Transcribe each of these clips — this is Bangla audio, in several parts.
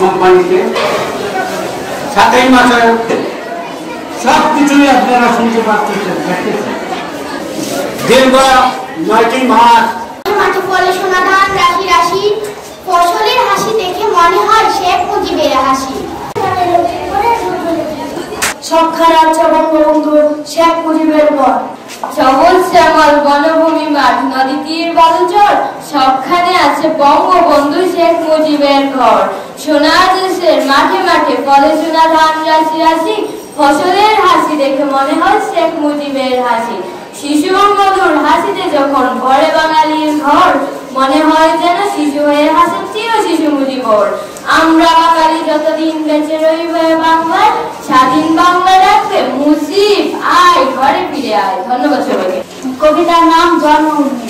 কোম্পানিতে 7 মাসে সব কিছুই আপনারা শুনতে পাচ্ছেন। দীর্ঘ 9টি মাস মাঠে ফলে সোনা ধান রাশি রাশি, ফসলের হাসি দেখে মনে হয় শেখ মুজিবের হাসি। সবখানে আছে বঙ্গবন্ধু শেখ মুজিবের ঘর, সবুজ শ্যামল বনভূমি মাঠ, নদী তীর বালুচর, সবখানে আছে বঙ্গবন্ধু শেখ মুজিবের ঘর। সোনার দেশের মাঠে মাঠে ফলে সোনা ধান রাশি রাশি, ফসলের হাসি দেখে মনে হয় শেখ মুজিবের হাসি। শিশুর মধুর হাসিতে যখন ভরে বাঙালির ঘর, মনে হয় যেন শিশু হয়ে হাসে চির শিশু মুজিবর। আমরা বাঙালি যতদিন বেঁচে রইবে বাংলায়, স্বাধীন বাংলা রাখবে মুজিব আয়, ঘরে ফিরে আয়। ধন্যবাদ সবাইকে। কবিতার নাম জন্মভূমি।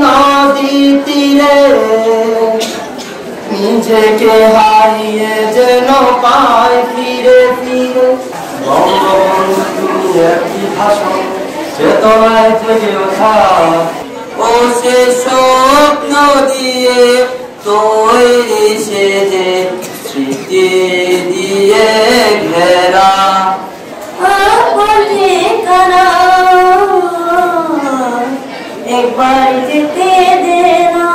নদী তীরে নিজেকে হারিয়ে যেন পায় ফিরে ফিরে, বঙ্গবন্ধু একটি ভাষণ চেতনায় জেগে ওঠা, ও সে স্বপ্ন দিয়ে তৈরি সে যে স্মৃতি দিয়ে ঘেরা। একবার যেতে দে না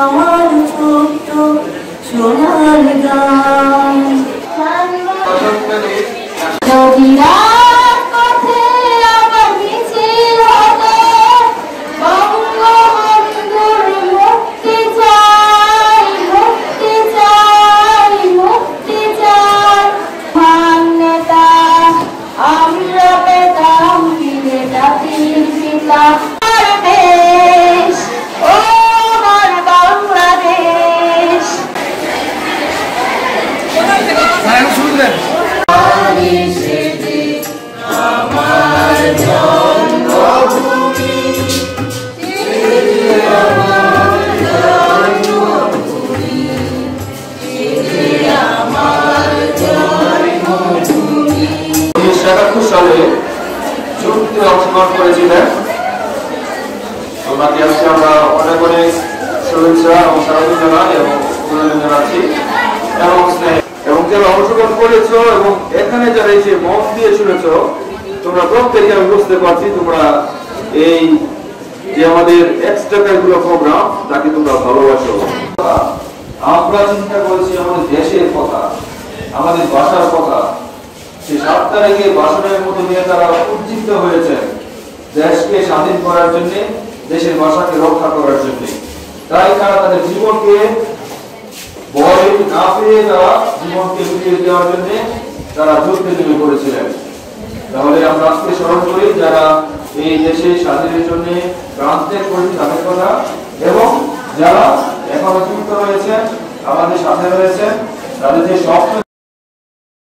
আমার ছোট্ট সোনার গান। আমরা পেতাম ফিরে জাতির পিতা দেশ, ও আমার বাংলাদেশ। আমার জন্মভূমি, আমার জন্মভূমি, আমার জন্মভূমি। 1971 সালে যুদ্ধে অংশগ্রহণ করেছিলেন। ওনাকে আজকে আমরা অনেক অনেক শুভেচ্ছা এবং স্বাগত জানাই এবং অভিনন্দন জানাচ্ছি এবং যারা অংশগ্রহণ করেছো এবং এখানে যারা এসে মন দিয়ে শুনেছো, তোমরা প্রত্যেকে আমি বুঝতে পারছি তোমরা এই যে আমাদের এক্সট্রা কারিকুলার প্রোগ্রাম তাকে তোমরা ভালোবাসো। আমরা চিন্তা করেছি আমাদের দেশের কথা, আমাদের ভাষার কথা। সেই 7 তারিখে ভাষণের মতো নিয়ে তারা উজ্জীবিত হয়েছেন দেশকে স্বাধীন করার জন্য, দেশের ভাষাকে রক্ষা করার জন্য। তাই তারা তাদের জীবনকে ভয় না পেয়ে তারা জীবনকে লুকিয়ে দেওয়ার জন্য তারা যুদ্ধে নেমে পড়েছিলেন। তাহলে আমরা আজকে স্মরণ করি যারা এই দেশে স্বাধীনের জন্য প্রাণ ত্যাগ করেছে তাদের কথা, এবং যারা এখনো জীবিত রয়েছেন আমাদের সাথে রয়েছেন, তাদের যে স্বপ্ন